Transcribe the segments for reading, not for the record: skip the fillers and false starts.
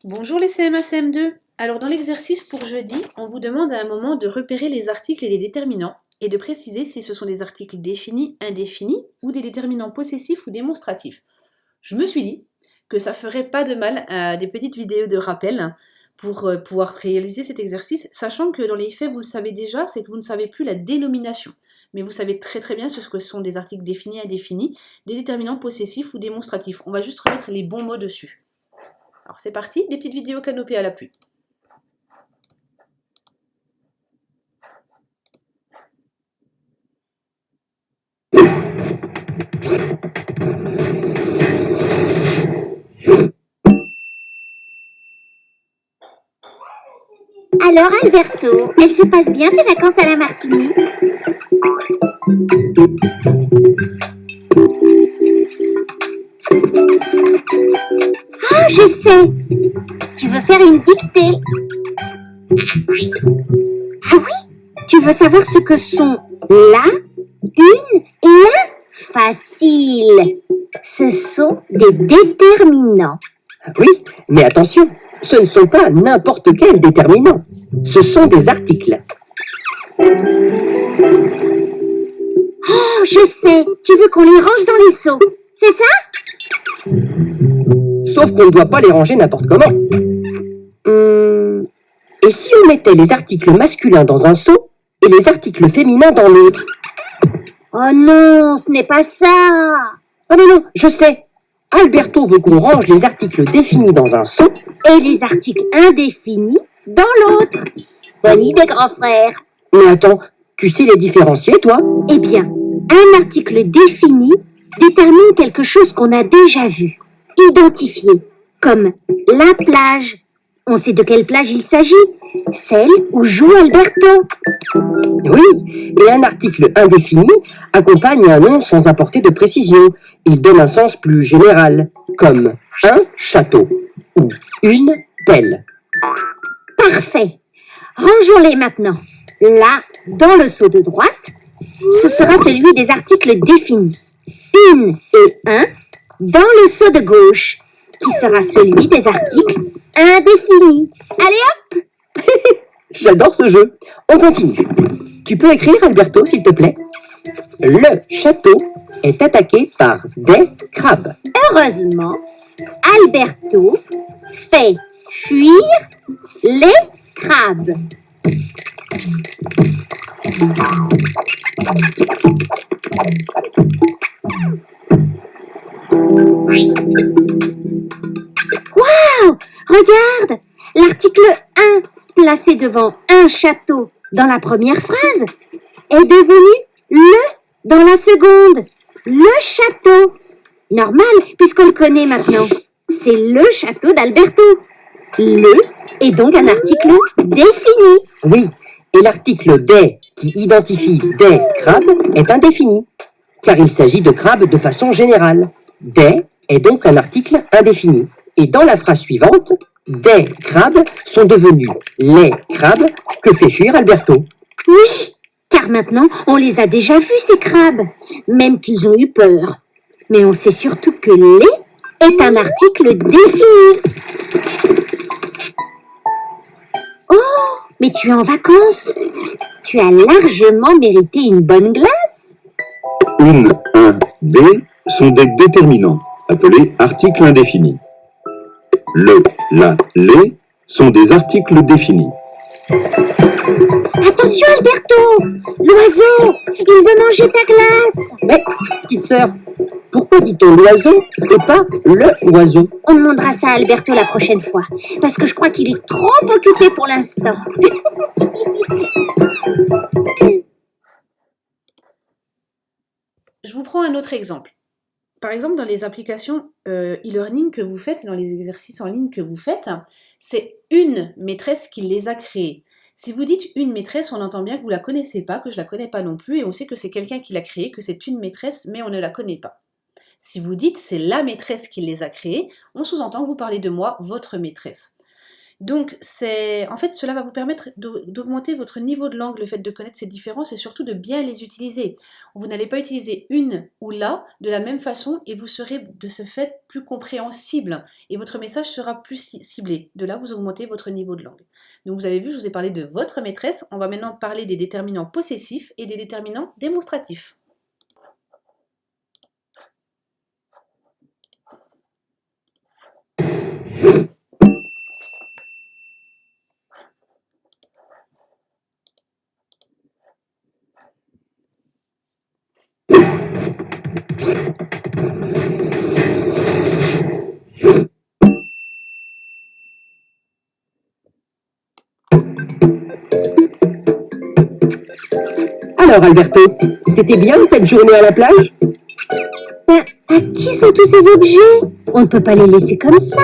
Bonjour les CM1, CM2. Alors dans l'exercice pour jeudi, on vous demande à un moment de repérer les articles et les déterminants et de préciser si ce sont des articles définis, indéfinis ou des déterminants possessifs ou démonstratifs. Je me suis dit que ça ferait pas de mal à des petites vidéos de rappel pour pouvoir réaliser cet exercice, sachant que dans les faits, vous le savez déjà, c'est que vous ne savez plus la dénomination. Mais vous savez très très bien ce que sont des articles définis, indéfinis, des déterminants possessifs ou démonstratifs. On va juste remettre les bons mots dessus. Alors c'est parti, des petites vidéos canopées à l'appui. Alors Alberto, elles se passent bien tes vacances à la Martinique? Ah, je sais. Tu veux faire une dictée? Ah oui? Tu veux savoir ce que sont la, une et un? Facile. Ce sont des déterminants. Oui, mais attention, ce ne sont pas n'importe quels déterminants. Ce sont des articles. Oh, je sais. Tu veux qu'on les range dans les seaux, c'est ça? Sauf qu'on ne doit pas les ranger n'importe comment. Et si on mettait les articles masculins dans un seau et les articles féminins dans l'autre? Oh non, ce n'est pas ça. Ah mais non, je sais. Alberto veut qu'on range les articles définis dans un seau Et les articles indéfinis dans l'autre. Bonne idée, grand frère. Mais attends, tu sais les différencier, toi? Eh bien, un article défini détermine quelque chose qu'on a déjà vu, identifié, comme la plage. On sait de quelle plage il s'agit, celle où joue Alberto. Oui, et un article indéfini accompagne un nom sans apporter de précision. Il donne un sens plus général, comme un château ou une pelle. Parfait. Rangeons-les maintenant. Là, dans le seau de droite, ce sera celui des articles définis. Une et un dans le seau de gauche, qui sera celui des articles indéfinis. Allez hop! J'adore ce jeu. On continue. Tu peux écrire, Alberto, s'il te plaît? Le château est attaqué par des crabes. Heureusement, Alberto fait fuir les crabes. Waouh! Regarde! L'article 1, placé devant un château dans la première phrase, est devenu le dans la seconde. Le château. Normal, puisqu'on le connaît maintenant. C'est le château d'Alberto. Le est donc un article défini. Oui, et l'article des qui identifie des crabes est indéfini, car il s'agit de crabes de façon générale. Des est donc un article indéfini. Et dans la phrase suivante, des crabes sont devenus les crabes que fait fuir Alberto. Oui, car maintenant, on les a déjà vus, ces crabes, même qu'ils ont eu peur. Mais on sait surtout que les est un article défini. Oh, mais tu es en vacances. Tu as largement mérité une bonne glace. Une, un, des sont des déterminants, appelés articles indéfinis. Le, la, les sont des articles définis. Attention, Alberto! L'oiseau! Il veut manger ta glace! Mais, petite sœur, pourquoi dit-on l'oiseau et pas le oiseau? On demandera ça à Alberto la prochaine fois, parce que je crois qu'il est trop occupé pour l'instant. Je vous prends un autre exemple. Par exemple, dans les applications e-learning que vous faites, dans les exercices en ligne que vous faites, c'est une maîtresse qui les a créés. Si vous dites une maîtresse, on entend bien que vous ne la connaissez pas, que je ne la connais pas non plus, et on sait que c'est quelqu'un qui l'a créée, que c'est une maîtresse, mais on ne la connaît pas. Si vous dites c'est la maîtresse qui les a créés, on sous-entend que vous parlez de moi, votre maîtresse. Donc, en fait, cela va vous permettre d'augmenter votre niveau de langue, le fait de connaître ces différences et surtout de bien les utiliser. Vous n'allez pas utiliser une ou la de la même façon et vous serez de ce fait plus compréhensible et votre message sera plus ciblé. De là, vous augmentez votre niveau de langue. Donc, vous avez vu, je vous ai parlé de votre maîtresse. On va maintenant parler des déterminants possessifs et des déterminants démonstratifs. Alors, Alberto, c'était bien cette journée à la plage? À qui sont tous ces objets? On ne peut pas les laisser comme ça.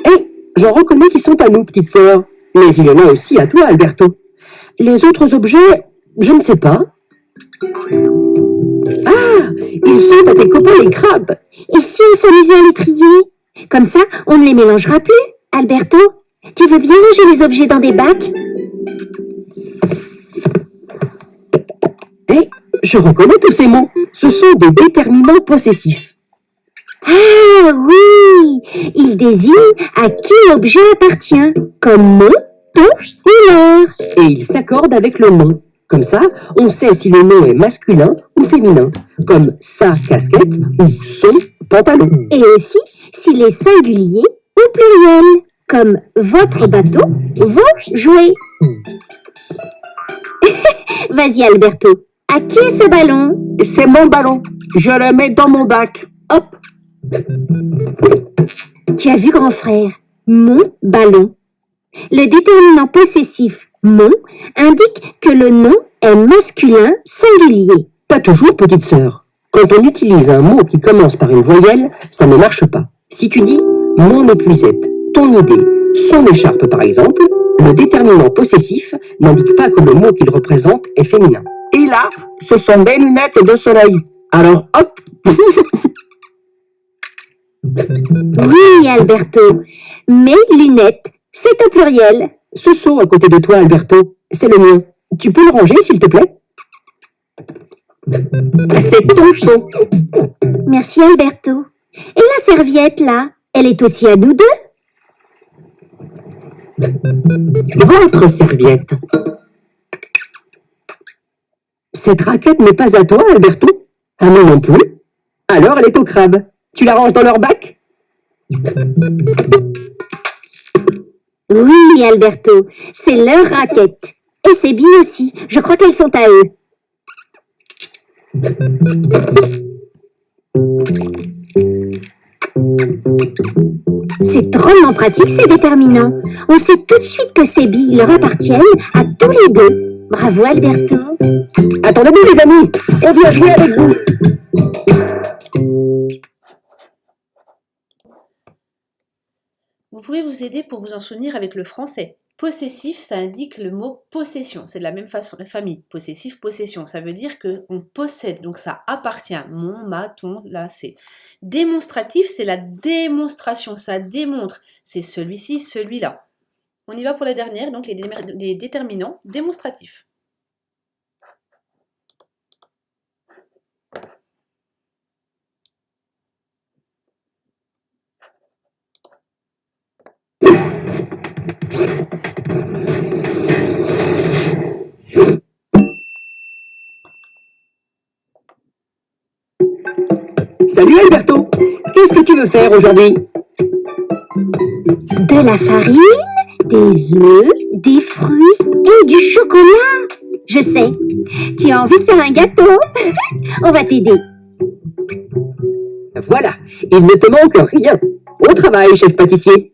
Eh, j'en reconnais qui sont à nous, petite sœur. Mais il y en a aussi à toi, Alberto. Les autres objets, je ne sais pas. Ah, ils sont à tes copains les crabes. Et si on s'amusait à les trier? Comme ça, on ne les mélangera plus. Alberto, tu veux bien ranger les objets dans des bacs? Eh, je reconnais tous ces mots. Ce sont des déterminants possessifs. Ah oui, ils désignent à qui l'objet appartient, comme mon, ton ou leur. Et ils s'accordent avec le nom. Comme ça, on sait si le nom est masculin ou féminin, comme sa casquette ou son pantalon. Et aussi s'il est singulier ou pluriel, comme votre bateau, vos jouets. Vas-y Alberto, à qui est ce ballon? C'est mon ballon. Je le mets dans mon bac. Hop. Tu as vu grand frère, mon ballon. Le déterminant possessif mon indique que le nom est masculin singulier. Pas toujours, petite sœur. Quand on utilise un mot qui commence par une voyelle, ça ne marche pas. Si tu dis mon épuisette, ton idée, son écharpe par exemple, le déterminant possessif n'indique pas que le mot qu'il représente est féminin. Et là, ce sont des lunettes de soleil. Alors hop. Oui, Alberto. Mes lunettes, c'est au pluriel. Ce seau à côté de toi, Alberto, c'est le mien. Tu peux le ranger, s'il te plaît? C'est ton seau. Merci, Alberto. Et la serviette, là, elle est aussi à nous deux? Votre serviette. Cette raquette n'est pas à toi, Alberto? À moi non plus. Alors elle est au crabe. Tu la ranges dans leur bac? Oui, Alberto, c'est leur raquette. Et c'est bien aussi. Je crois qu'elles sont à eux. C'est drôlement pratique ces déterminants. On sait tout de suite que ces billes leur appartiennent à tous les deux. Bravo, Alberto. Attendez-nous, les amis. On vient jouer avec vous. Vous pouvez vous aider pour vous en souvenir avec le français. Possessif, ça indique le mot possession. C'est de la même façon, la famille. Possessif, possession. Ça veut dire qu'on possède, donc ça appartient. Mon, ma, ton, là, c'est. Démonstratif, c'est la démonstration. Ça démontre. C'est celui-ci, celui-là. On y va pour la dernière, donc les déterminants démonstratifs. Salut Alberto. Qu'est-ce que tu veux faire aujourd'hui? De la farine, des œufs, des fruits et du chocolat. Je sais. Tu as envie de faire un gâteau? On va t'aider. Voilà, il ne te manque rien. Au travail, chef pâtissier.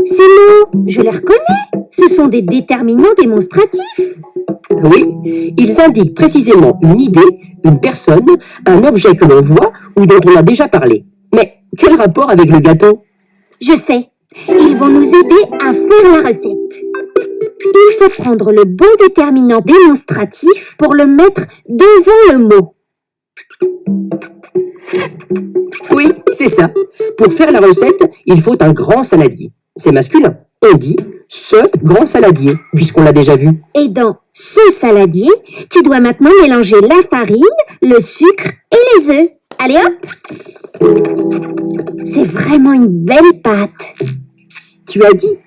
Ces mots, je les reconnais. Ce sont des déterminants démonstratifs. Oui, ils indiquent précisément une idée, une personne, un objet que l'on voit ou dont on a déjà parlé. Mais quel rapport avec le gâteau? Je sais. Ils vont nous aider à faire la recette. Il faut prendre le bon déterminant démonstratif pour le mettre devant le mot. Oui, C'est ça. Pour faire la recette, il faut un grand saladier. C'est masculin. On dit ce grand saladier, puisqu'on l'a déjà vu. Et dans ce saladier, tu dois maintenant mélanger la farine, le sucre et les œufs. Allez hop! C'est vraiment une belle pâte. Tu as dit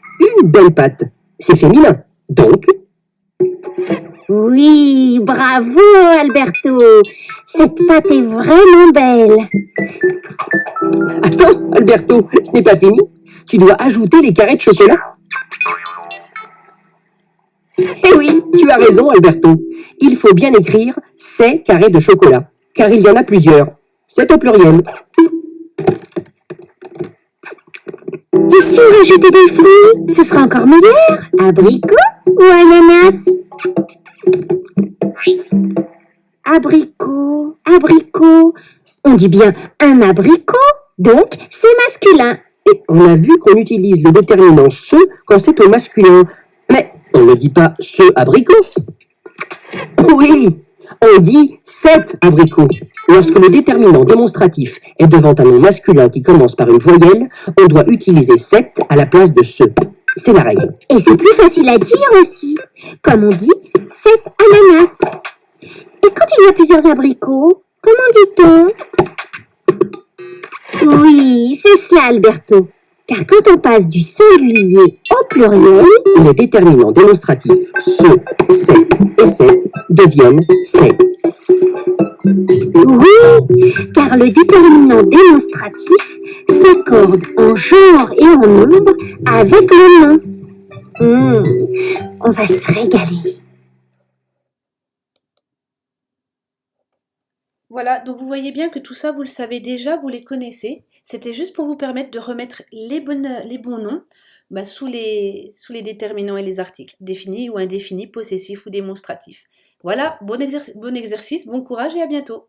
une belle pâte. C'est féminin. Donc, Oui, bravo Alberto. Cette pâte est vraiment belle. attends, Alberto, ce n'est pas fini. Tu dois ajouter les carrés de chocolat. Eh oui, tu as raison, Alberto. Il faut bien écrire ces carrés de chocolat, car il y en a plusieurs. C'est au pluriel. Et si on rajoutait des fruits, ce sera encore meilleur. Abricot ou ananas? Abricot, abricot. On dit bien un abricot, donc c'est masculin. Et on a vu qu'on utilise le déterminant ce quand c'est au masculin. Mais on ne dit pas ce abricot. Oui, on dit cet abricot. Lorsque le déterminant démonstratif est devant un nom masculin qui commence par une voyelle, on doit utiliser cet à la place de ce. C'est la règle. Et c'est plus facile à dire aussi. Comme on dit, c'est ananas. Et quand il y a plusieurs abricots, comment dit-on? Oui, c'est cela, Alberto. Car quand on passe du singulier au pluriel, Les déterminants démonstratifs ce, cet et cet deviennent c'est. oui, car le déterminant démonstratif s'accorde en genre et en nombre avec le nom. On va se régaler. Voilà, donc vous voyez bien que tout ça, vous le savez déjà, vous les connaissez. C'était juste pour vous permettre de remettre les bons noms sous les déterminants et les articles, définis ou indéfinis, possessifs ou démonstratifs. Voilà, bon exercice, bon courage et à bientôt.